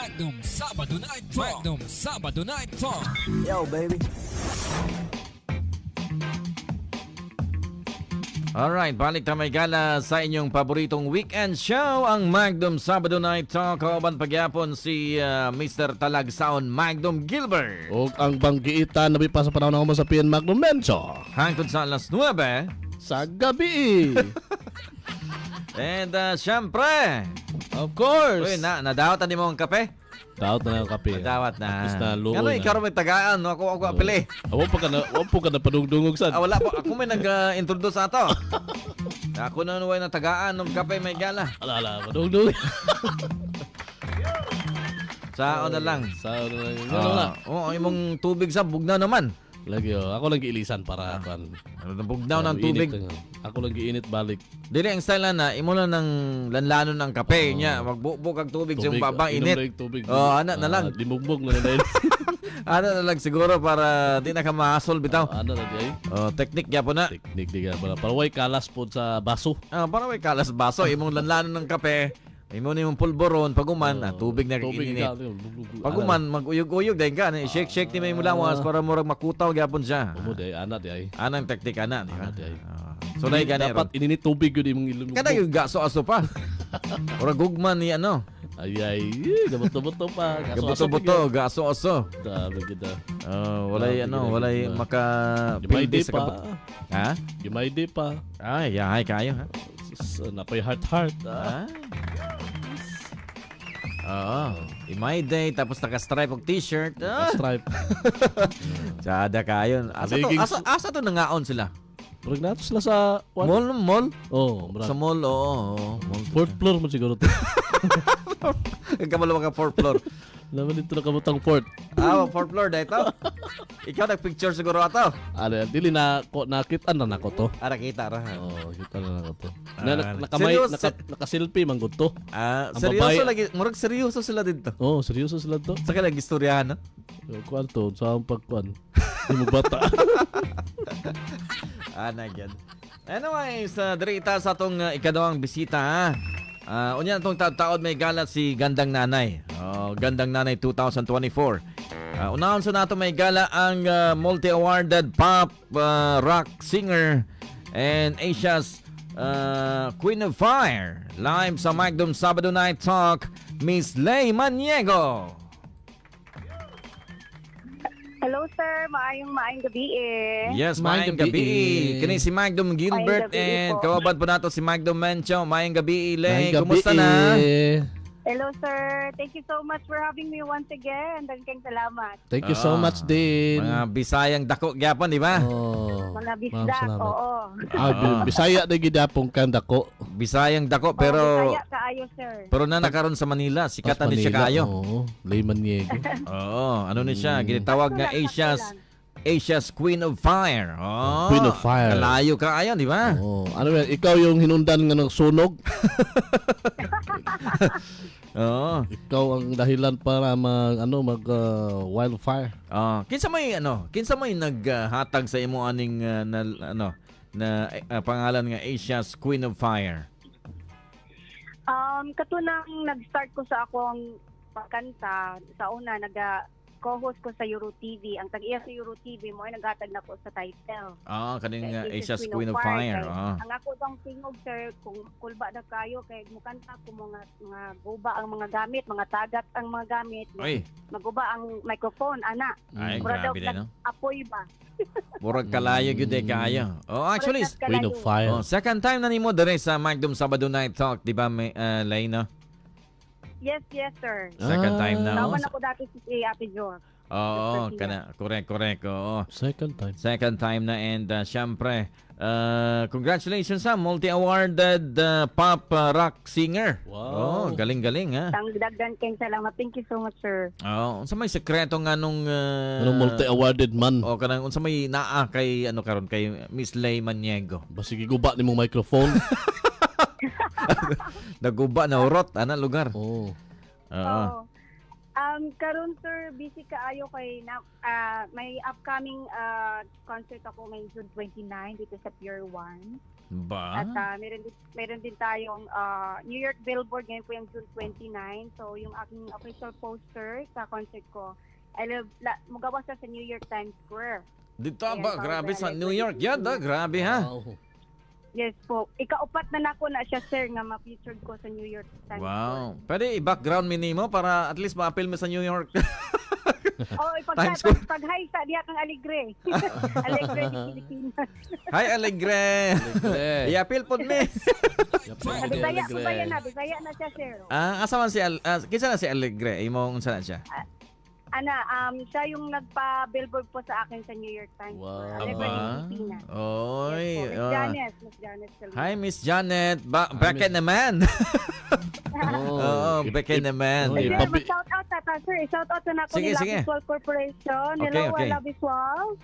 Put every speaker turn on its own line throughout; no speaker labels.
Magnum Sabado Night Talk. Magnum Sabado Night Talk.
Yo, baby.
Alright, balik na may gala sa inyong paboritong weekend show, ang Magnum Sabado Night Talk. Kauban pagyapon si Mr. Talagsaon Magnum Gilbert.
O ang banggiitan na pa sa panahon ng sa PN Magnum Mencho.
Hangtod sa alas 9
sa gabi.
And syempre,
Of course.
uy, nadawatan din mo ang kape?
Dawat na ng kape.
Nadawat na.
At least na luo
Ano,
na.
ikaw may tagaan, no? Ako apili.
Wala po ka na padungdungog sad.
Wala po, ako may nag-introduce ato. Ako na nuway na tagaan ng kape may gala.
Ala, padungdungog.
Sao na lang.
Sao na lang. Ano na?
Oo, imong tubig sa bugnaw naman.
Lagi ako lang giilisan para kan.
Bugnaw ng tubig.
Ako lang giinit balik.
Dili ang style na imo lang ng lanlanon ng kape niya. Magbubog ang tubig sa baba init.
Tubig.
Ana na lang.
Dimugbog na nila.
Ana na lang siguro para di na ka mahasol bitaw.
Ano na di ay?
Technique gyapon na.
Teknik di ka para way kalas pod sa baso.
Para may kalas baso imong lanlanon ng kape. Imo ni mong pulboron paguman tubig na kainit. Paguman maguyog-uyog dahil ka shake ni may mulawas para murag makutaw gyapon siya.
Mo di ana di ay.
Anang teknik ana di ba?
Ana di ay.
So dai gani
dapat ininit tubig yun imong ilum.
kada yung gaso-aso pa. Ora gugman ni ano.
Ay gabuto-buto pa.
Gabuto-buto, gaso-aso.
Dami kita.
Walay walay maka
Yumayde
sa
pa.
Ha?
Yumayde pa.
Ay, yahay kayo ha.
Napay heart.
My day tapos naka-stripe og t-shirt.
Stripe.
Tsada kayo. Asa to nangaon sila?
Pero nato sila sa
Mall?
Oh,
Sa mall, oo.
Fourth floor mo siguro to.
Kamalo ka fourth floor.
Naman dito nakabutang fourth.
Fourth floor dito. Ikaw nag-picture siguro ato.
Ano, dili na nakita na nako to.
Kita ra.
Kita na nako to. Nakamay naka-selfie man gud to.
Seryoso lagi, murag seryoso sila dito.
Seryoso sila to.
Sa kanang istoryahan, no?
Kwarto sa pagkuan. Di mo bata.
Nagyan. Anyways, dirita sa atong ikadawang bisita, ha? Unya itong taod may galat si Gandang Nanay. Gandang Nanay 2024. Unahon sa nato may gala ang multi-awarded pop rock singer and Asia's Queen of Fire. Live sa Magnum Sabado Night Talk, Miss Lay Maniego.
Hello sir, maayong gabi
Yes, maayong gabi. Kini si Magnum Gilbert and kawaban po nato si Magnum Mencho. Maayong gabi, Lay. Kumusta na?
Hello sir, thank you so much for having me once again. Daghang salamat.
Thank you so much din.
Mga Bisayang dako gyapon, di ba?
Mga bisdak, oo.
Bisaya na gidapong kan dako.
Bisayang dako pero
Bisaya kaayo sir.
pero na nakaroon sa Manila, sikatan ni siya kaayo.
Lay Maniego.
Ano ni siya, ginitawag nga Asia's Queen of Fire.
Queen of Fire.
Kalayo kaayo, di ba?
Ano yan, ikaw yung hinundan nga ng sunog. Ikaw ang dahilan para mag wildfire.
Kinsa may naghatag sa imo aning pangalan nga Asia's Queen of Fire?
Katunang nag-start ko sa akong pagkanta, sa una co-host ko sa Euro TV. Ang tag-iya sa Euro TV mo ay naghatag na ko sa title.
Kaning Asia's Queen of Fire.
Ang ako dang tingog sir, kung kulba na kayo kay mukanta ko mga guba ang mga gamit, mga tagat ang mga gamit. Maguba ang microphone, ana.
Ay, grabe din, no?
Apoy ba?
Murag kalayo gyud kayo. Actually,
Queen of Fire.
Second time na nimo dire sa Magnum Sabado Night Talk, di ba, Layna?
Yes, sir.
Second time na.
Naman ako dati si Ate Jo.
Correct. Oo.
Second time
na and syempre, congratulations sa multi-awarded pop rock singer.
Wow.
Galing-galing ha.
Dagdan kayong salamat. Thank you so much, sir.
Unsa may sekreto nga nung
multi-awarded man?
Kanang unsa may naa kay karon kay Miss Lay Maniego.
Basig guba nimong microphone.
Naguba na urot ana lugar.
Karon sir, busy kaayo kay may upcoming concert ako may June 29 dito sa Pier 1.
Ba?
At meron din tayong New York Billboard ngayon po yung June 29. So yung aking official poster sa concert ko, magawa sa New York Times Square.
Dito ba? Grabe sa New York. Yan grabe ha.
Wow.
Yes po. Ika-upat na nako na siya, sir, nga ma-featured ko sa New York Times Square.
Wow. Pwede i-background minimo para at least ma-appeal mo sa New York.
Pag-hi sa diha kang Alegre. Alegre di Pilipinas.
Hi, Alegre. I-appeal po me.
Bisaya na siya, sir.
Asa man kinsa na si Alegre? Imong unsa na siya?
Siya yung nagpa-billboard po sa akin sa New York Times.
Wow.
Alegre di Pilipinas.
Oy.
Miss Janet.
Hi, Miss Janet. Back naman. Back naman.
Shout out sir. Shout out na ako ni Love Visual Corporation. Hello, Love Visual.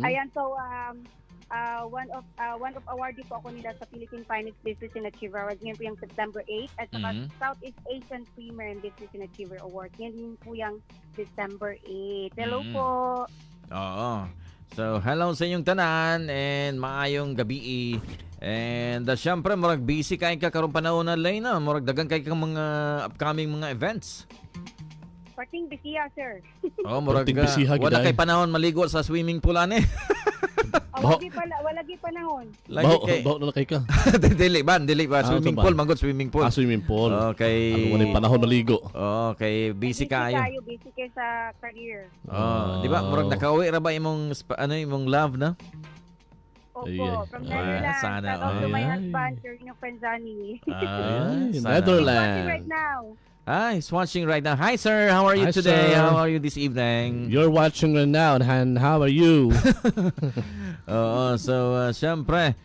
Ayan, so one of awardee po ako nila sa Philippine Finance Business and Achiever Award. Ngayon po yung September 8 at saka Southeast Asian Premier and Business and Achiever Award. Ngayon po yung December 8. Hello po.
Oo. So, hello sa inyong tanan and maayong gabi. And syempre, murag busy kayo ka karong panahon na lay na. Murag dagang kayo kang mga upcoming mga events.
Parting bisiya, sir.
Murag wala kay panahon maligo sa swimming pool ani.
Walagi panahon.
Baho na kay ka.
Dili ba? Swimming pool, manggod swimming pool.
Swimming pool.
Okay.
Ano wala panahon maligo.
Okay, busy kayo.
Busy kayo sa career.
Di ba? Murag nakauwi ra ba imong imong love na?
Opo, from Netherlands.
Sana.
Shout out to my husband, Sergio Penzani.
Netherlands.
Right now.
He's watching right now. Hi, sir. How are you today?
Sir.
How are you this evening?
You're watching right now, and how are you?
Siyempre,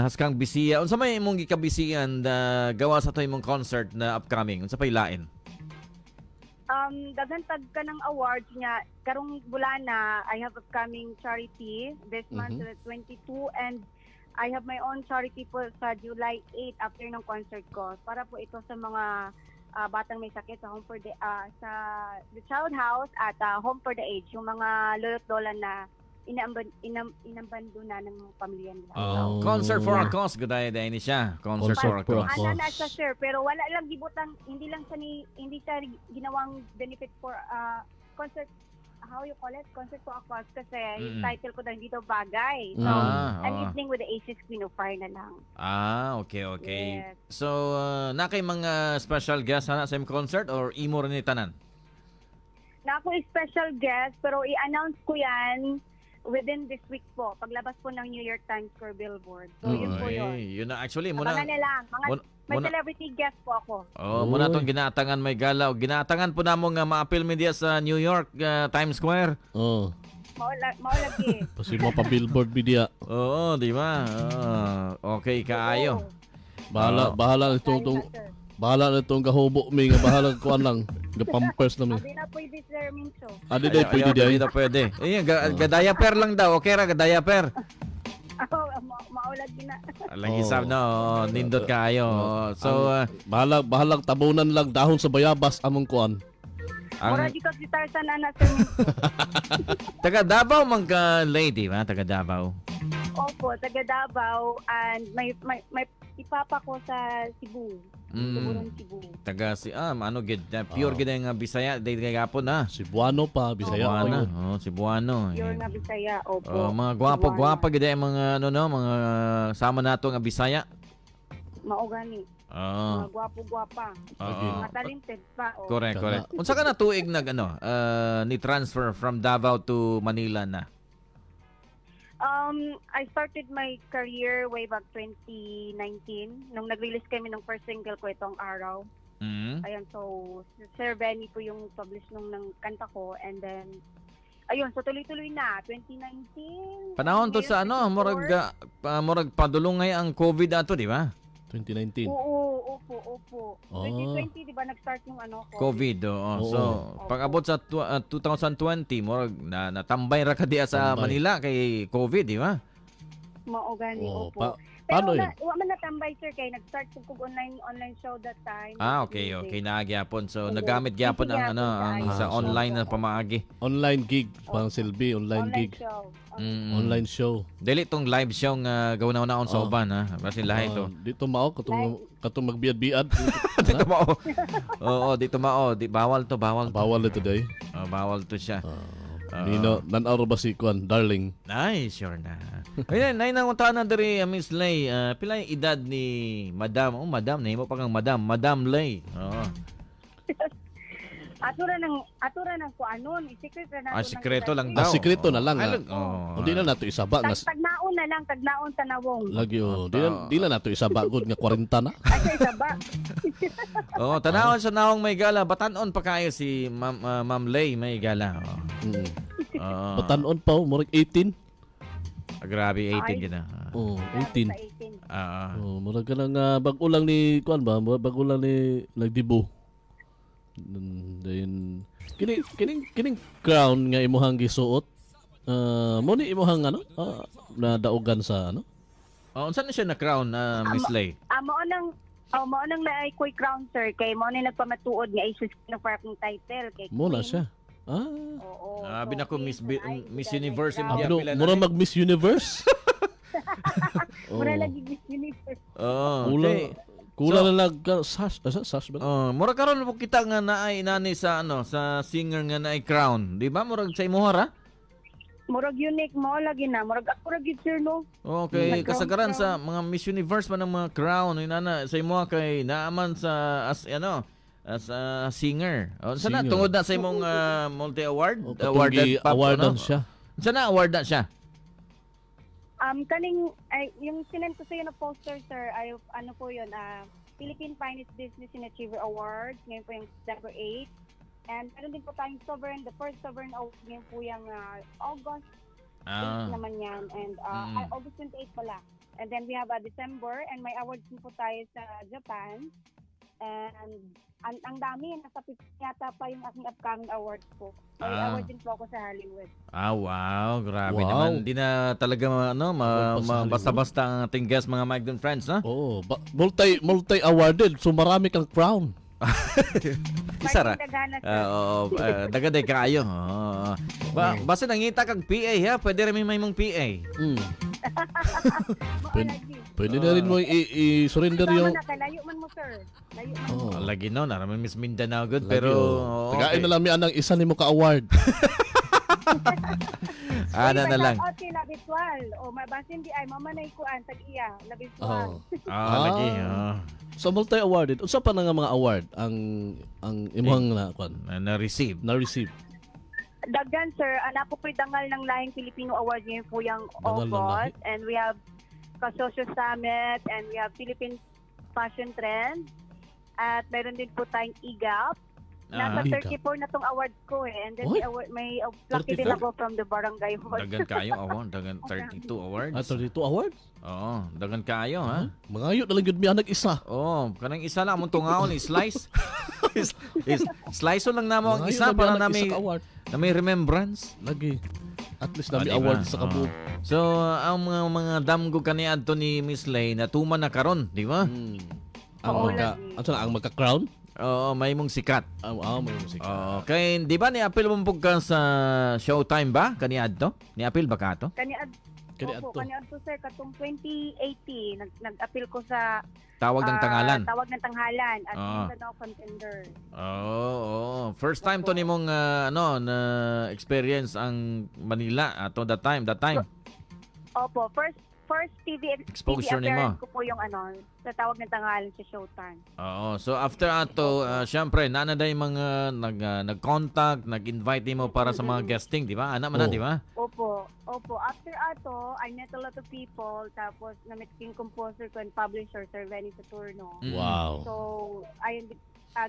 haskang bisiya. Unsa may imong gikabisiyan gawa sa to imong concert na upcoming? Unsa pay lain?
Daghan tag ka ng awards niya. Karong bulana, I have upcoming charity this month, 22, and I have my own charity po sa July 8 after ng concert ko. Para po ito sa mga batang may sakit sa Home for the the Child House at Home for the Aged, yung mga lolo't lola na inabandona ng pamilya nila.
Concert for a cause, good idea ni siya. Concert for a cause.
Ana siya, sir, pero wala lang gibutang, hindi siya ginawang benefit for concert, how you call it? Concert for a cause, kasi yung title ko daw hindi daw bagay. So, I'm listening with the Aces Queen of Fire na lang.
Okay.
Yes.
So, na kay mga special guest na sa imong concert or imo rin ni tanan?
Na ako special guest, pero i-announce ko yan within this week po, paglabas po ng New York Times Square Billboard. So, yun po yun.
Yun na, actually, muna.
Abangan nila. May celebrity guest po ako.
Muna itong ginaatangan may galaw. Ginaatangan po namong ma-appeal media sa New York Times Square.
Maulagi.
Kasi mo pa billboard media.
Di ba? Okay, kaayo.
Bahala itong gahubo mi nga bahala kuan lang. Gapampers na mi.
Hindi na pwede, Sir Mincho.
Hindi na pwede. Gadayaper lang daw. Okay ra, gadayaper.
Maulag din na.
Lagi sab na, nindot kaayo. So,
bahalang tabunan lang dahon sa bayabas among kuan.
Mura di ka si Tarzan, Sir Mincho.
Taga Davao man ka lady, ba? Taga Davao.
Opo, taga Davao, and may ipapa ko sa Cebu. Cebu.
Taga pure gid nga Bisaya, day gapon na.
Cebuano pa, Bisaya pa yun.
Cebuano.
Pure na Bisaya, opo.
Mga gwapo gid mga mga sama nato nga Bisaya.
Mao gani. Mga gwapo-gwapa. Mga talented pa.
Correct. Unsa ka na tuig ni transfer from Davao to Manila na?
I started my career way back 2019 nung nag-release kami ng first single ko itong araw. Ayan, so Sir Benny po yung publish ng kanta ko, and then ayun, so tuloy-tuloy na 2019.
Panahon to sa murag padulungay ang COVID ato, di ba?
2019.
Opo. 2020, di ba, nag-start yung
COVID. So, pag-abot sa 2020, murag natambay ra ka diya sa Manila kay COVID, di ba?
Maogani, opo.
Paano
Pero
yun?
wa man natambay sir kay nag-start kog online show that time.
Okay. Nagyapon. So nagamit gyapon ang ang sa online na pamaagi.
Online gig, pang Silby, online gig.
show.
Online show.
Dili tong live show nga gawnaon sa uban ha. Basin lahi to.
Dito mao katong magbiad-biad.
Dito mao. Oo, dito mao. Bawal to.
Bawal na today.
Bawal to siya.
Nino, nan-araw ba si Kwan, darling?
Ay, sure na. Ayun, nangunta na diri Miss Lay. Pila yung edad ni Madam? Oh, Madam, nahimo pa kang Madam. Madam Lay. Oo.
Atura ng kuanon, isikret na nato.
Sikreto lang daw.
Sikreto na lang.
Di
na nato isaba.
Tagnaon na lang, tagnaon sa nawong.
Lagi di na nato isaba good nga 40 na.
Ay, isaba.
Tanawon sa nawong may gala. Batanon pa kayo si Ma'am Lay may gala.
Batanon pa, murag 18.
Grabe, 18 gina.
18. Murag ka lang bago lang ni Kwan ba? Bago lang ni nagdibo. Then kining crown nga imuhang gisuot. Mo ni imuhang na daugan sa
Unsa na siya na crown Miss Lay?
Mao nang naay koy crown sir kay mo ni nagpamatuod nga isus no for akong title kay.
Mo na siya.
Oo.
Binako Miss Universe mo
diya pila na. Mura mag Miss Universe.
Mura lagi Miss Universe.
Kulang na lang sash ba?
Mura karon mo kita nga naay nani sa sa singer nga naay crown. Di ba murag sa imuhara?
Murag unique mo lagi na. Murag ako ra gid sir no.
Okay, kasagaran sa mga Miss Universe man ng mga crown inana sa imuha kay naaman sa as a singer. Sana tungod na sa imong multi award
award siya.
Sana award na siya.
Yung sinend ko sa iyo na poster, sir, ay ano po yun, Philippine Finest Business and Achiever Awards, ngayon po yung December 8. And meron din po tayong the first Sovereign Award, ngayon po yung August 8 naman yan. And August 28 pala. And then we have December, and may awards din po tayo sa Japan. And ang dami, nasa 50 yata pa yung aking upcoming awards po. May award din po ako sa Hollywood.
Wow, grabe naman. Hindi na talaga basta-basta ang ating guest, mga Mike friends, no?
Multi-awarded, so marami kang crown.
Isa ra. Dagaday kayo. Basta nangita kag PA ha, pwede rin may mong PA.
Pwede na rin mo i-surrender yung...
Layo man mo, sir. Layo man mo.
Lagi no, naraming Miss Mindanao good, pero...
Tagain na lang mi anang isa ni mo ka-award.
Na lang.
Okay, labiswal. Mabasin di ay, mamanay kuan, tag-iya, labiswal.
Lagi.
So multi-awarded. Unsa pa na nga mga award ang imong
na-receive?
Daghan sir, po po dangal ng Lahing Pilipino Award ngayon po yung August. And we have Kasosyo Summit, and we have Philippine Fashion Trend. At meron din po tayong IGAP. Nasa 34 na tong awards ko And then may lucky din ako from the barangay hall.
Dagan kayo, dagan 32 awards.
32 awards?
Oo, dagan kayo ha.
Mangayo na lang yun mi anak isa.
Kanang isa lang mong tungaon slice. Slice lang namo ang isa para na may remembrance
lagi. At least na may award sa kabuok.
So ang mga damgo kaniadto ni Miss Lay natuman na karon, di ba?
Ang magka-crown?
May mong sikat.
May mong sikat.
Kay di ba ni-appeal mo ka sa Showtime ba kaniadto? Ni-appeal ba ka to?
Kaniadto sir katong 2018 nag-appeal ko sa
Tawag ng Tanghalan.
Tawag ng Tanghalan at Mindanao Contender.
First time to nimong na experience ang Manila that time.
Opo, first TV
exposure nimo.
Ko po yung sa Tawag ng Tanghalan sa Showtime.
So after ato, syempre nanaday mga nag-contact, nag-invite nimo para sa mga guesting, di ba? Ana man di ba?
Opo. After ato, I met a lot of people. Tapos na-meet king composer ko and publisher, Sir Benny Saturno.
Wow.
So, ayun,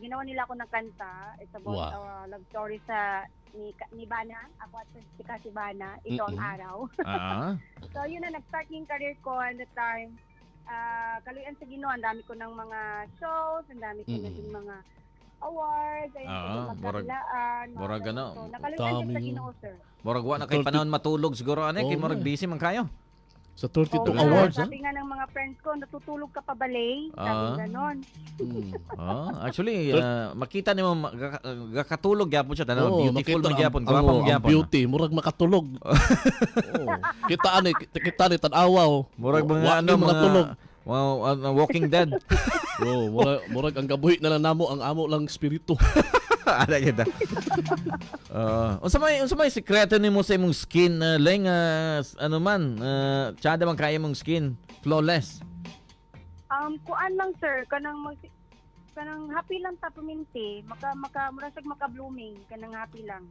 ginawa nila ako ng kanta. It's about love story sa ni Bana. Ako at si Bana. Ito ang araw. So, yun na, nag-start yung career ko at the time. Kaluyan sa Ginoo, ang dami ko ng mga shows, ang dami ko na din mga awards,
murag gano.
So, nakaluyan sa Ginoo, sir.
Murag wa na kay panahon matulog siguro kay murag busy man kayo.
Sa 32
Oo,
awards, ha?
sabi nga ng mga friends ko, natutulog ka pa ba, Lay? Sabi ganon.
Actually, makita nimo gakatulog gyapon siya tanong.
Oo,
Beautiful
makita
man gyapon,
ang
gwapa man gyapon.
beauty, murag makatulog. Kita ni tan-awaw.
Murag mga
tulog.
Walking Dead.
Murag ang gabuhi na lang namo ang amo lang espiritu.
Ada kita. Unsa may sekreto nimo sa imong skin Leng, ano man, tsada man kaya imong skin, flawless.
Kuan lang sir, kanang happy lang ta paminti, mura siya maka-blooming, kanang happy lang.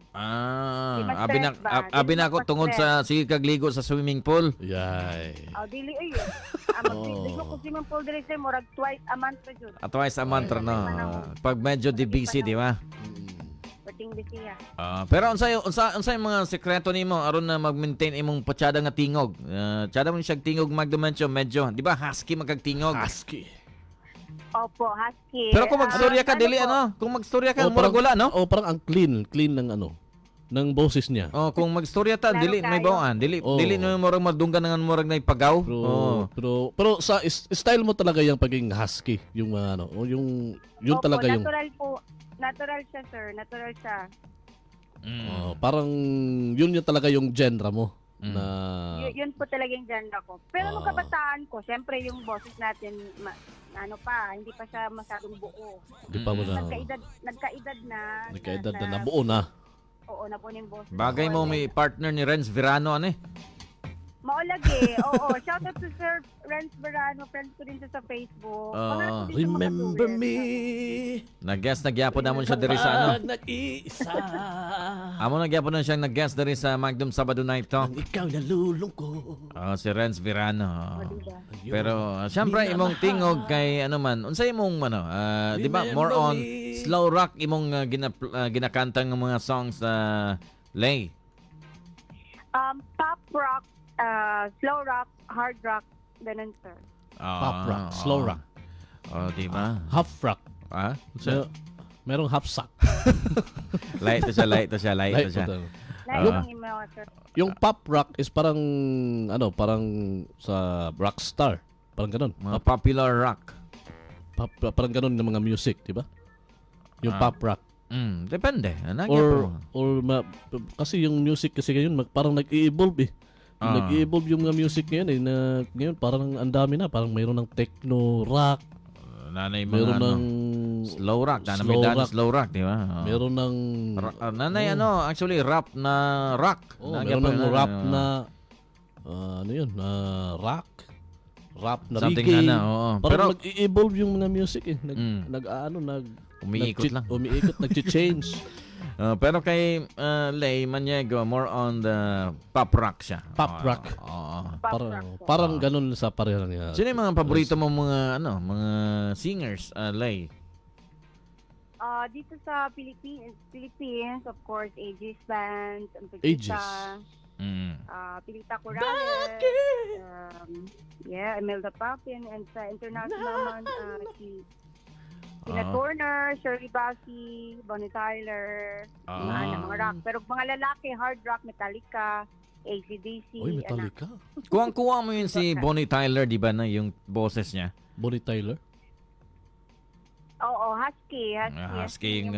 Abi na ako tungod sa sige kagligo sa swimming pool.
Yay.
Dili ay. Magligo ko swimming pool diri sir, murag twice a month ra jud.
Twice a month no. Pag medyo busy, di ba?
Busy ya.
Pero unsay mga sekreto nimo aron na mag-maintain imong patsada nga tingog? Tsada mo siya tingog magdumensyo medyo, di ba? Husky magkagtingog.
Husky.
Opo, husky.
Pero kung magstorya ka dili kung magstorya ka murag wala no?
Parang ang clean ng ng boses niya.
Kung magstorya ta dili may bawaan, dili no murag madunggan nga murag na ipagaw.
Pero sa style mo talaga yung pagiging husky, yung yun talaga yung
natural siya, sir. Natural siya.
Parang yun talaga yung genre mo.
Yun po talaga yung genre ko. Pero nung kabataan ko, syempre yung boses natin, hindi pa siya masyadong buo.
Hindi pa mo na.
Nagkaedad na.
Nagkaedad na. Nabuo na.
Oo, nabuo na yung boses.
Bagay mo may partner ni Renz Verano,
Maulagi. Oo. Shoutout to Sir Renz Verano. Friends ko din siya sa Facebook.
Remember me.
Nag-guest nagyapon namon siya diri sa
nag-iisa.
Amo nagyapon na siyang nag-guest diri sa Magnum Sabado Night Talk.
Ikaw nalulungkot.
Si Renz Verano. Pero syempre imong tingog kay unsay imong di ba more on slow rock imong ginakanta ng mga songs Lay.
Pop rock, slow rock, hard rock, ganun sir.
Pop rock, slow rock.
Di ba?
Half rock. Merong half sack.
Light to siya.
Yung pop rock is parang parang sa rockstar. Parang ganun.
Mga popular rock.
Parang ganun ng mga music, di ba? Yung pop rock.
Depende.
Kasi yung music kasi ngayon parang nag-i-evolve Nag-i-evolve yung mga music ngayon ngayon parang ang dami na, parang mayroon ng techno rock. Mayroon ng
slow rock, slow rock, di ba?
Meron ng
actually rap na rock.
Meron ng rap na rap na reggae. Parang nag-i-evolve yung mga music
umiikot,
nag-change.
Pero kay Lay Maniego, more on the pop rock siya.
Pop rock. Parang ganun sa pareho niya.
Sino yung mga paborito mo mga singers, Lay?
Dito sa Philippines, of course, Aegis Band,
Aegis.
Pilita Corrales, Imelda Papin, and sa international naman, Tina Turner, Shirley Bassey, Bonnie Tyler, mga rock. Pero mga lalaki, hard rock, Metallica, AC/DC.
Metallica?
Kuwang-kuwa mo yun si Bonnie Tyler, di ba, na yung boses niya?
Bonnie Tyler?
Oo, husky.
Husky yung,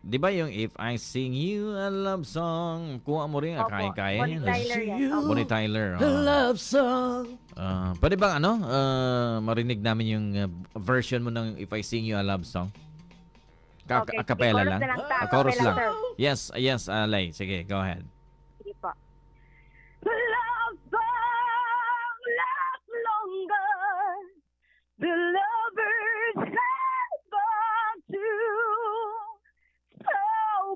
di ba yung If I Sing You a Love Song, kuha mo rin, kaya-kaya.
Bonnie Tyler yan.
Bonnie Tyler.
A love song.
Pwede bang marinig namin yung version mo ng If I Sing You a Love Song? Acapella lang? Chorus lang. Yes, Lay. Sige, go ahead.
Sige po. Love song lasts longer. The lovers have gone too. So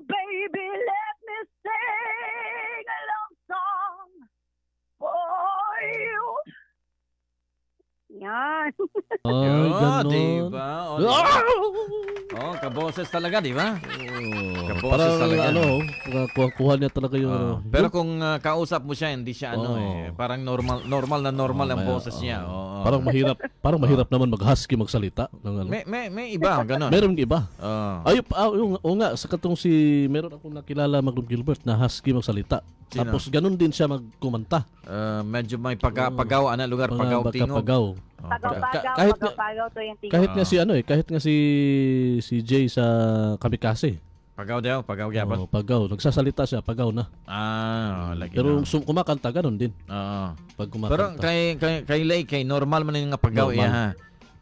baby, let me sing a love song for you. Yan.
Diba? Kaboses talaga, di ba?
Kaboses talaga. Kuha niya talaga yung
pero kung kausap mo siya, hindi siya parang normal ang boses niya.
Parang mahirap Parang mahirap naman mag-husky magsalita. Ng, ano.
May iba, gano'n.
Meron iba.
Oh.
O nga, sa katong si, meron akong nakilala Maglum Gilbert na husky magsalita.
Sino?
Tapos ganun din siya magkumanta.
Medyo may pagaw, lugar, pagaw, tingog.
Pagaw.
Pagaw to yung tingog.
Kahit nga si kahit nga si Jay sa Kamikaze.
Pagaw gyapon.
Pagaw. Nagsasalita siya, pagaw na.
Lagi
Pero
na.
kumakanta ganun din. Pag
Pero
kumakanta.
kay normal man yung nga pagaw iya ha.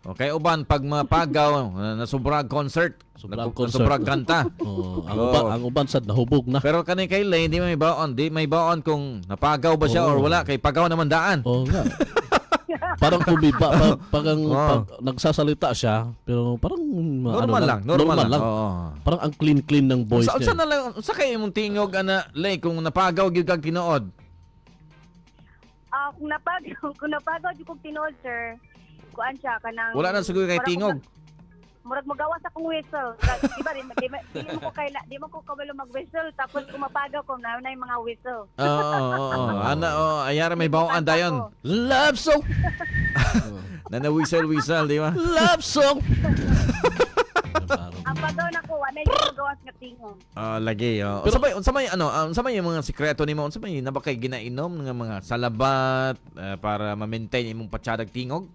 Okay, uban pag mapagaw na sobrang concert, sobrang kanta.
Ang uban sad nahubog na.
Pero kay Lay di may baon kung napagaw ba siya or wala kay pagaw naman daan.
Oo nga. Parang umiba pag nagsasalita siya pero parang
normal lang.
Parang ang clean ng voice niya.
Sa kay imong tingog ana Lay kung napagaw gyud kag tinuod.
Kung napagaw gyud kog tinuod sir, kuan siya kanang
wala na siguro kay tingog.
Murag magawa sa kong whistle. Diba, di mo ko kabalo mag-whistle tapos kumapagaw ko na yung mga whistle.
Ayara may bawaan dayon. Love song. Whistle, di ba?
Love song.
Ang pagaw na ko, wala yung magawa sa tingog.
Lagi. Pero unsa may yung mga sikreto nimo? Unsa may nabakay ginainom nga mga salabat para ma-maintain imong patsadag tingog?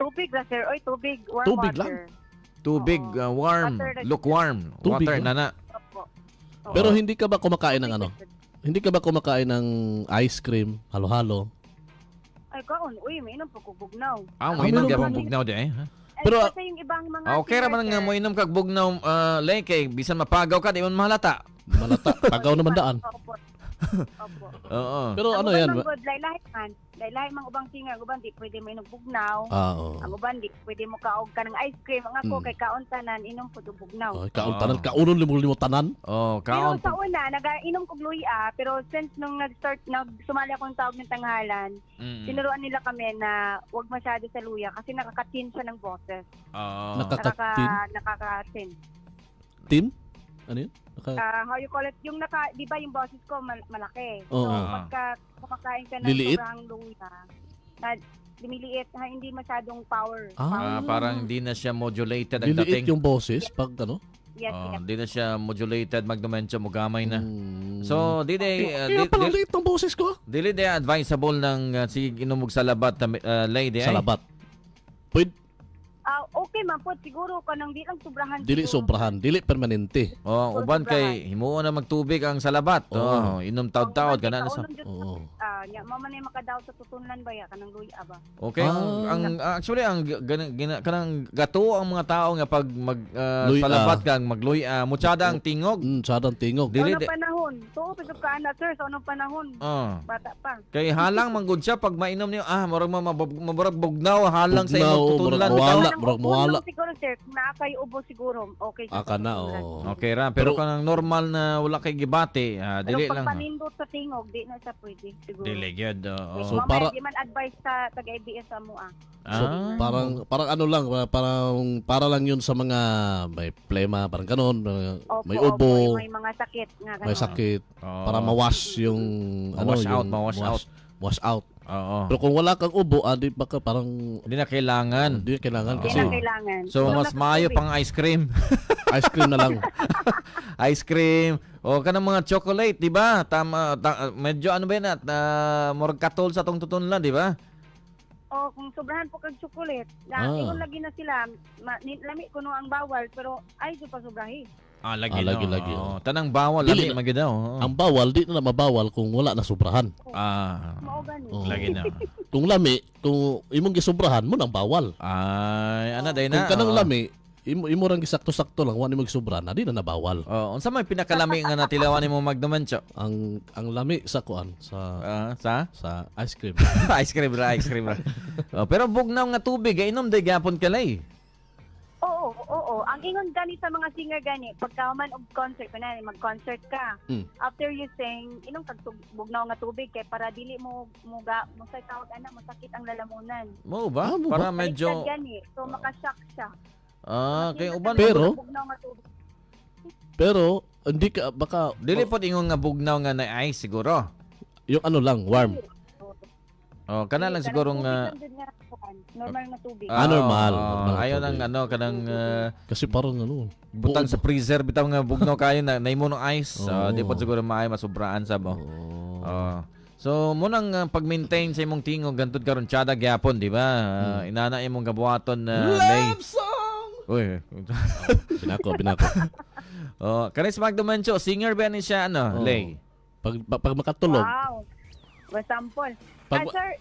Tubig la sir, tubig, warm
Tubig
water.
Tubig, warm, lukewarm,
Tubig,
water na.
Opo.
Pero hindi ka ba kumakain ng ano? Hindi ka ba kumakain ng ice cream, halo-halo?
Ay kaon, mainom po ko bugnaw.
Mo inom ka bang bugnaw di
Pero
kasi yung ibang mga
okay ra man nga mo inom kag bugnaw Lay kay bisan mapagaw ka di man mahalata.
Malata, pagaw naman daan.
Opo.
Oo.
Pero ano yan?
Lahi mang ubang singer, ubang di pwede mo inom bugnaw.
Oo.
Ang ubang di pwede mo kaog ka ng ice cream. Ang ako kay kaon tanan inom po bugnaw.
Kaon tanan, kaunon limo tanan.
Kaon.
Pero sa una nagainom kog luya, pero since nung sumali akong tawag ng tanghalan, tinuruan nila kami na wag masyado sa luya kasi nakakatin siya ng boses. Nakakatin.
Tin? Ano yun?
How you call it? Yung di ba yung boses ko malaki.
So,
pagka kumakain ka ng
liliit?
sobrang luya, lumiliit, hindi masyadong power.
Parang hindi na siya modulated ang
liliit
dating.
yung boses pag ano?
Yes.
Hindi na siya modulated, magdumensya mo gamay na. So,
Kaya pala liit ng boses ko.
Dili advisable ng inumog sa labat lady
Sa labat. Pwede.
Okay man po, siguro kanang di lang sobrahan.
Dili sobrahan, dili permanente.
Uban kay himuon na magtubig ang salabat. Inom taod-taod kana na sa.
Mama na makadaw sa tutunlan ba ya kanang luya ba?
Okay, actually ang kanang gato ang mga tao nga pag salabat kang magluya, mutsada ang tingog.
Sadang tingog.
Dili panahon. Tuo pagka kaana sir sa unang panahon. Bata pa.
Kay halang manggod siya pag mainom niyo, murag maburag bugnaw halang sa imong tutunlan.
Murag mawala.
Siguro sir, kung nakakay ubo siguro, okay.
Okay ra, pero kanang normal na wala kay gibati, dili lang.
Pero pag panindot sa tingog, di na siya pwede siguro.
Dili gyud.
So para
di man advice sa taga-ABS sa mo
So parang ano lang, para lang 'yun sa mga may plema, parang ganoon, may ubo,
may mga sakit nga ganun.
May sakit para ma-wash yung wash out. Pero kung wala kang ubo, di baka parang
hindi na kailangan.
Hindi kailangan kasi.
So mas maayo pang ice cream.
Ice cream na lang.
Ice cream. Kanang mga chocolate, di ba? Medyo ano ba yan at murag katol sa tong tutunlan, di ba?
Kung sobrahan po kag chocolate, ingon lagi na sila, lami ko no ang bawal, pero ay pa sobrahi.
Lagi. Tanang bawal lagi magid daw.
Ang bawal di na mabawal kung wala na sobrahan.
Lagi na.
Kung lami, kung imong gisobrahan mo nang bawal.
Ana day na.
Kung kanang lami, imo rang gisakto-sakto lang wa nimo gisobrahan, di na nabawal.
Unsa may pinakalami nga natilawan nimo magdumensyo?
Ang lami sa kuan sa ice cream.
ice cream ra. Pero bugnaw nga tubig inom day gyapon kalay.
Oo. Ang ingon gani sa mga singer gani, pagka man og concert, kunani mag-concert ka, after you sing, inom kag bugnaw nga tubig kay para dili mo sa tawag masakit ang lalamunan.
Mo ba? Para medyo
gani, so maka-shock siya.
Kay uban
pero hindi ka baka
dili pod ingon nga bugnaw nga na ice siguro.
Yung ano lang, warm.
Oh, kana lang sigurong
normal na tubig.
Normal.
Ayaw nang kanang
kasi parang
butang sa freezer bitaw nga bugnaw kayo na naimo ng ice. Di pa siguro maayo masubraan sa mo. So munang pag-maintain sa imong tingog gantud karon tiada gyapon, di ba? Inana imong gabuhaton
love song.
Uy.
Binako.
Kanis Magdumancho, singer ba ni siya Lay?
Pag makatulog.
Wow. Basampol. Sir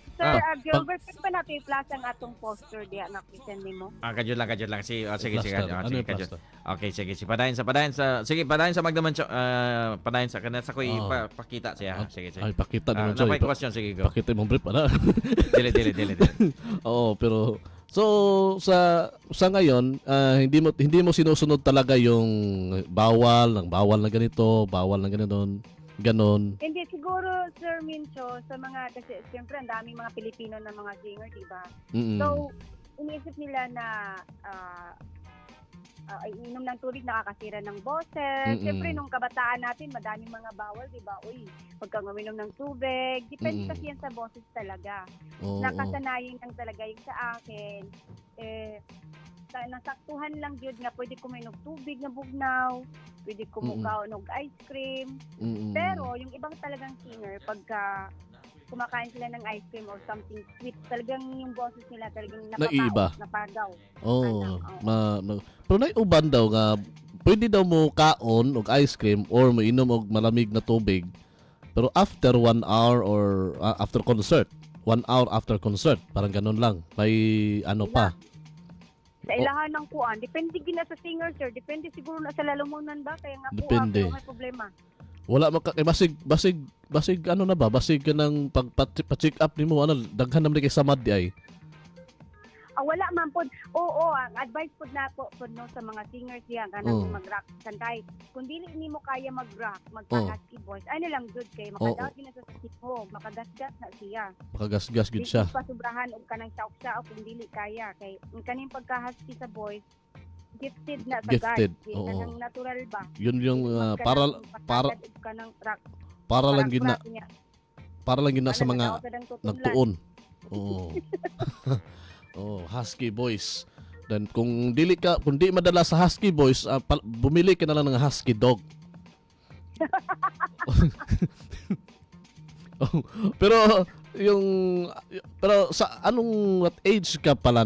Gilbert, pa natin i-plus ang atong poster diya na present nimo.
Kadyo lang. Sige. Okay, sige. Padayon sa Magdumancho. Padayon sa kana sa ko ipakita siya. Sige.
Ay, pakita naman siya.
May question, sige go.
Pakita mo brief para.
Dili.
Pero so sa ngayon, hindi mo sinusunod talaga yung bawal na ganito, bawal na ganito. Ganon.
Hindi, siguro, Sir Mincho, sa mga, kasi siyempre, ang daming mga Pilipino na mga singer, diba? So, iniisip nila na inom ng tubig, nakakasira ng boses. Siyempre, nung kabataan natin, madaming mga bawal, diba? Uy, huwag kang uminom ng tubig. Depende kasi yan sa boses talaga. Nakasanayin lang talaga yung sa akin. Nasaktuhan lang yun nga pwede kuminom tubig na bugnaw, pwede kumukaon og ice cream. Pero yung ibang talagang singer, pagka kumakain sila ng ice cream or something sweet, talagang yung boses nila talagang napagaw.
Pero naiuban daw nga pwede daw mo kaon og ice cream or mainom og malamig na tubig, pero after 1 hour or after concert, 1 hour after concert, parang ganun lang. May pa.
Sa ilahan ng kuan, depende gina sa singer, sir. Depende siguro na sa lalamunan ba kaya nga
depende.
May problema.
Wala basig na ba? Basig ka ng pag-check up nimo daghan naman kay samad di ay.
Wala man pod. Oo, ang advice pod nako no sa mga singers diyan kanang mag-rock kantay. Kung dili nimo kaya mag-rock, magpa-husky voice, ano lang good kay makadaot na sa sipog, makagasgas na siya.
Makagasgas gid siya.
Di pasubrahan og kanang saok kung dili kaya kay kaning pagka-husky sa voice gifted na sa God. Kanang natural ba?
Yun yung para lang gina sa mga nagtuon. Oo. Husky voice. Dan kung di madala sa husky voice, bumili ka na lang ng husky dog. Pero sa what age ka pala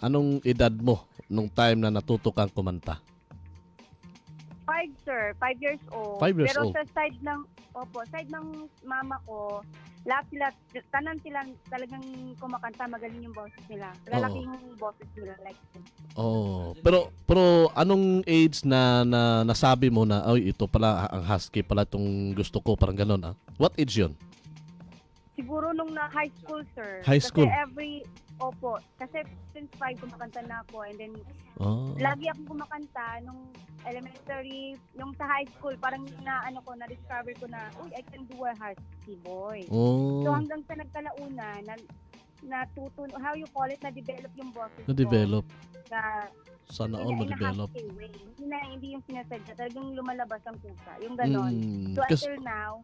anong edad mo nung time na natuto kang kumanta?
5, sir. 5 years old.
5 years
Pero
old.
Sa side ng mama ko, lahat sila, tanan sila talagang kumakanta, magaling yung boses nila. Lalaki yung boses nila.
Pero anong age na nasabi mo na, ito pala, ang husky pala itong gusto ko, parang gano'n What age yun?
Siguro nung na high school, sir.
High school?
Kasi since 5 kumakanta na ako and then lagi akong kumakanta nung elementary, nung sa high school parang na-discover ko na I can do a husky voice. So hanggang sa nagkalauna natuto, how you call it, na-develop yung boses
Na-develop.
Ko.
Sana all ma-develop.
Hindi yung sinasadya, talagang lumalabas ang pusa. Yung ganon. So until now,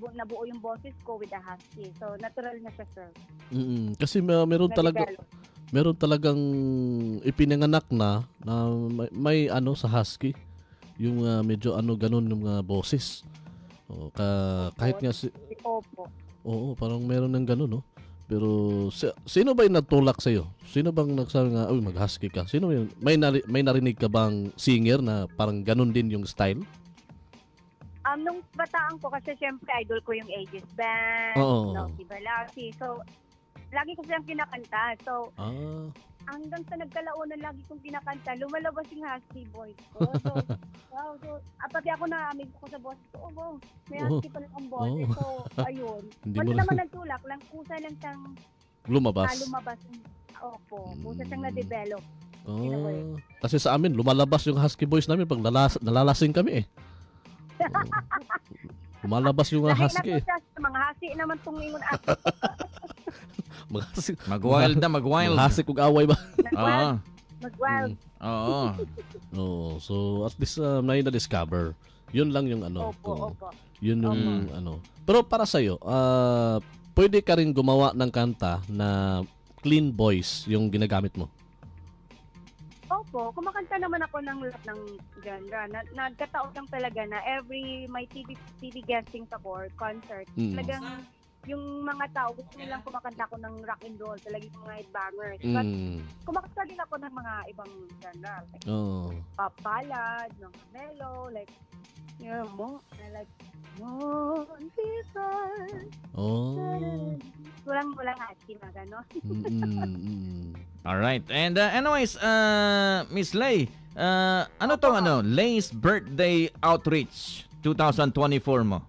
nabuo yung boses ko with a husky. So natural na siya, sir.
Kasi meron talagang ipinanganak na may sa husky. Yung medyo ganun yung boses. Kahit nga parang meron ng ganun, no? Pero sino ba yung nagtulak sa'yo? Sino bang nagsabi nga, mag-husky ka? Sino yun? May narinig ka bang singer na parang ganun din yung style?
Nung bataan ko, kasi syempre idol ko yung Aegis Band, si Balasi. So, lagi ko silang kinakanta. So, hanggang sa nagkalaunan, lagi kong kinakanta, lumalabas yung husky voice ko. So, wow. So, pati ako na-amig ko sa boss ko. May husky pala ang boses. So, ayun. Wala naman nagtulak lang. Kusa lang siyang
lumabas.
Kusa siyang na-develop.
Kasi sa amin, lumalabas yung husky voice namin pag nalalasing kami Lumalabas yung husky.
Mga husky naman itong ingon
Mag-wild.
Husky kung away ba?
Mag-wild.
So at least may na-discover. Yun lang yung ano.
Opo.
Yun yung ano. Pero para sa'yo, pwede ka rin gumawa ng kanta na clean voice yung ginagamit mo.
Opo, kumakanta naman ako ng lahat ng genre. Nagkataon lang talaga na every may TV guesting ako or concert, talagang yung mga tao gusto nilang kumakanta ko ng rock and roll, talagang mga headbangers. But kumakanta din ako ng mga ibang genre. Like pop ballad, ng mellow, like like Moon People. Walang hati na gano'n.
Alright. And anyways, Miss Lay, ano tong Lay's Birthday Outreach 2024 mo?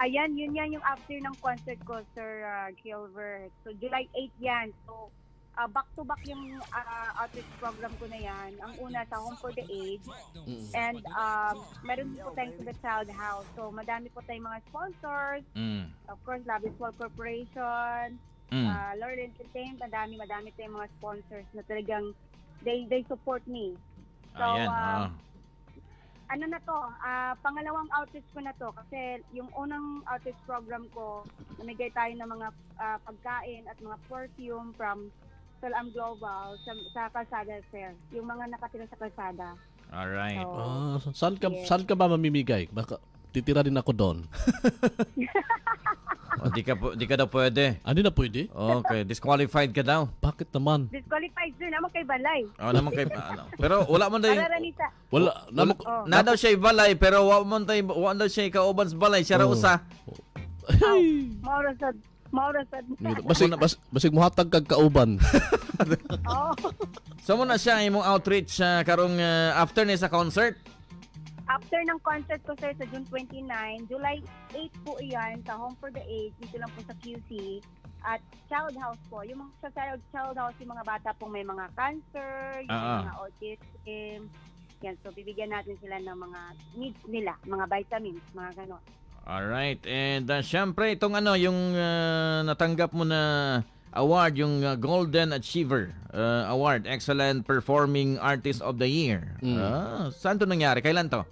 Ayan, yun yan yung after ng concert ko, Sir Gilbert. So, July 8 yan. So, back-to-back yung outreach program ko na yan. Ang una sa Home for the Aged. And meron po tayong to the Child House. So, madami po tayong mga sponsors. Of course, Labis Wall Corporation, Lord Entertainment. Madami tayong mga sponsors na talagang they support me. So, ano na to, pangalawang outreach ko na to kasi yung unang outreach program ko, namigay tayo ng mga pagkain at mga perfume from Salam Global sa Kalsada Fair. Yung mga nakatira sa kalsada.
Alright.
So,
saan ka ba mamimigay? Baka titira din ako doon.
Di ka daw pwede.
Hindi na pwede?
Okay, disqualified ka daw.
Bakit naman?
Disqualified sir naman kay Balay.
Naman kay pero wala man daw.
Wala
na daw siya balay pero wala daw siya kauban sa balay, siya ra usa.
Maurasad.
Basig muhatag kag kauban.
So mo na siya imong outreach karong after ni sa concert.
After ng concert ko sir sa June 29, July 8 po iyan sa Home for the Aged, dito lang po sa QC. At Child House po. Yung mga sa Child House, yung mga bata pong may mga cancer, yung mga autism. Yan, so bibigyan natin sila ng mga needs nila, mga vitamins, mga ganon.
Alright, and syempre itong yung natanggap mo na award, yung Golden Achiever Award, Excellent Performing Artist of the Year. Saan to nangyari? Kailan to?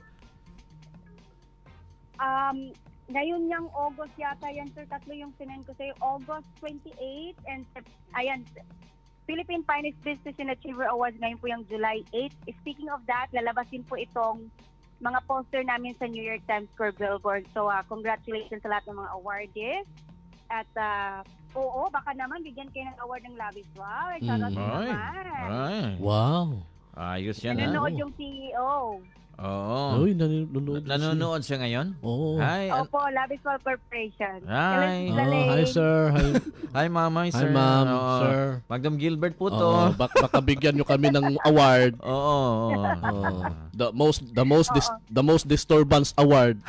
Ngayon yung August yata yan, sir. Tatlo yung sinend ko sa'yo. August 28 and ayan, Philippine Finest Business and Achiever Awards ngayon po yung July 8. Speaking of that, lalabasin po itong mga poster namin sa New York Times Square billboard. So, congratulations sa lahat ng mga awardees. At, baka naman bigyan kayo ng award ng Labis. Wow, shoutout naman.
Wow.
Ayos yan,
nanonood yung CEO.
Oo.
Uy, nanonood
siya ngayon?
Oo.
Hi.
Opo, Labis Wall Corporation.
Hi.
Hi, sir.
Hi, mama.
Hi, ma'am. Sir.
Magdam Gilbert po to.
Baka bigyan nyo kami ng award.
Oo.
The most disturbance award.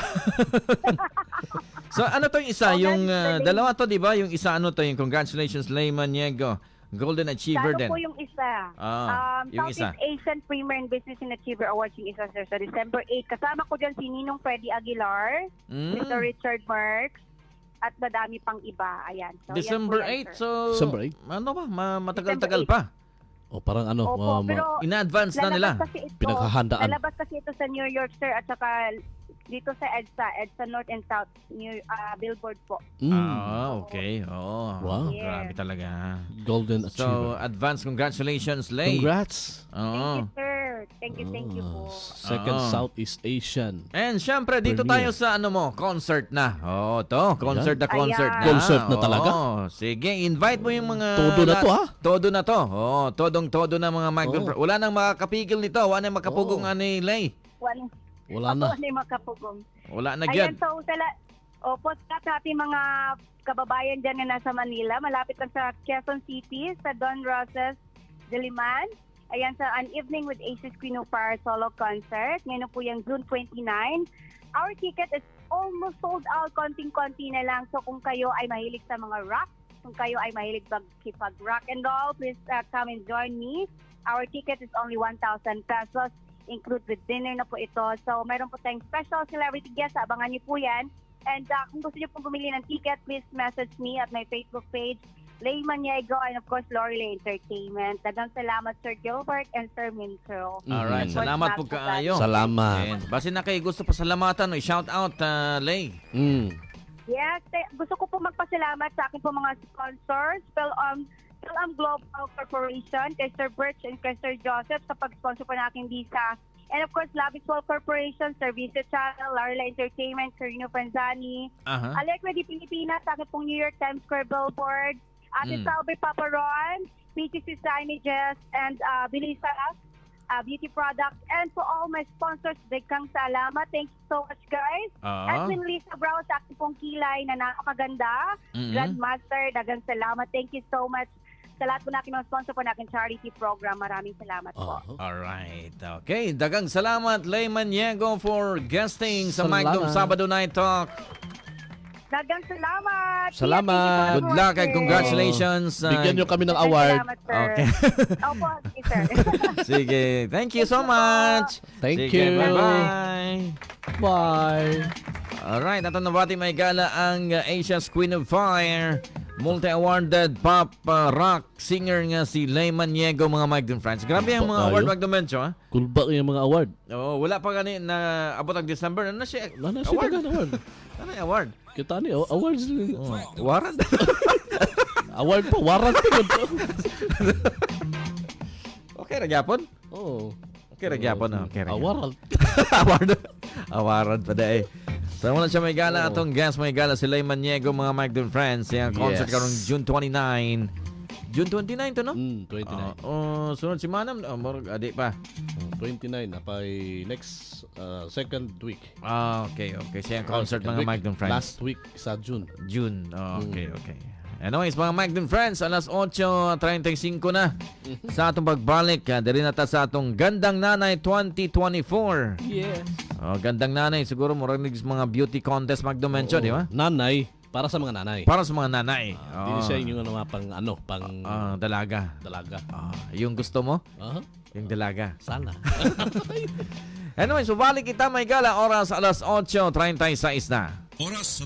So, ano to yung isa? Yung dalawa to, di ba? Yung isa, yung congratulations, Lay Maniego. Golden Achiever din.
Po yung isa.
Yung
Southeast Asian Premier and Business and Achiever Awards yung isa, sir. So, December 8. Kasama ko dyan si Ninong Freddy Aguilar, Mr. Richard Marks, at madami pang iba. Ayan. So,
December 8. So,
December 8?
Ano ba? Matagal-tagal pa.
Parang
Opo, pero
in-advance na nila.
Pinaghahandaan.
Lalabas kasi ito sa New York, sir, at saka dito sa EDSA North and South billboard po.
Okay.
Wow.
Grabe talaga.
Golden Achiever.
So, advance congratulations, Lay.
Congrats.
Thank you, sir. Thank you po.
Second Southeast Asian.
And syempre, dito tayo sa concert na. Concert na.
Concert na talaga.
Sige, invite mo yung mga...
Todo na to, ha?
Todo na to. Todo na mga microphone. Wala nang makakapigil nito. Wala nang makapugong ani, Lay.
Wala na.
Wala na
Ayan,
gyud.
so sa ating mga kababayan dyan na nasa Manila, malapit lang sa Quezon City, sa Don Rosas Diliman. Ayan, sa An Evening with Aces Queen of Fire solo concert. Ngayon po yung June 29. Our ticket is almost sold out. Konting-konti na lang. So kung kayo ay mahilig sa mga rock, kung kayo ay mahilig mag-rock and roll, please come and join me. Our ticket is only 1,000 pesos. Include with dinner na po ito. So, mayroon po tayong special celebrity guest. Abangan niyo po yan. And kung gusto niyo pong bumili ng ticket, please message me at my Facebook page, Lay Maniego, and of course, Lorelei Entertainment. Dagang salamat, Sir Gilbert and Sir Mincho.
Alright, salamat po kaayo.
Salamat.
Basi na kayo gusto pa salamatan, shout out, Lay.
Yes, gusto ko po magpasalamat sa akin po mga sponsors, Phil Global Corporation, kay Sir Birch and kay Sir Joseph sa pag-sponsor po na aking visa. And of course, Labiswal Corporation, Sir Visa Channel, Lorelei Entertainment, Sir Rino Panzani, Alegre di Pilipinas, sa akin pong New York Times Square Billboard, Ate Salve Paparon, PTC Signages, and Bilisa Beauty Products, and for all my sponsors, daghang salamat. Thank you so much, guys. Edwin Lisa Brown, sa akin pong kilay na napakaganda. Grandmaster, daghang salamat. Thank you so much. Sa lahat po natin mga sponsor po natin charity program. Maraming salamat po.
Alright. Okay. Dagang salamat, Lay Maniego, for guesting sa Mike Sabado Night Talk.
Dagang salamat.
Salamat.
Good luck and congratulations.
Bigyan nyo kami ng award.
Salamat, sir.
Okay.
Opo, sir.
Sige. Thank you so much.
Thank
Sige,
you.
Bye-bye.
Bye.
Alright. At nabati may gala ang Asia's Queen of Fire, multi-awarded pop rock singer nga si Lay Maniego, mga Mike and friends. Grabe ang mga award, Magdomencho, ha?
Kulbak yung mga award.
Wala pa gani na abot ang December. Ano siya?
Award? Award.
Ano yung award?
Kita ni, awards.
Warrant.
Award pa, warrant pa.
Okay, nagyapon?
Oo.
Okay, nagyapon na. Okay,
award.
Award pa da eh. So, wala siya may gala. Atong guest may gala si Lay Maniego, mga Mike and friends. Yung concert karong June 29. June 29 to, no?
29.
Sunod si Manam. Adi pa.
29 na pa next second week.
Okay. Siya yung concert, mga Mike and friends.
Last week sa June.
Okay. Anyways, mga Mike and friends, alas 8:35 na sa atong pagbalik. Dari na ta sa atong Gandang Nanay 2024.
Yes.
Gandang Nanay. Siguro mo rin mga beauty contest, Magdomencho, di ba?
Nanay. Para sa mga nanay.
Para sa mga nanay.
Hindi siya yung pang
dalaga.
Dalaga.
Yung gusto mo? Yung dalaga.
Sana.
Anyway, so balik kita may gala. Oras alas 8:36 na.
Oras sa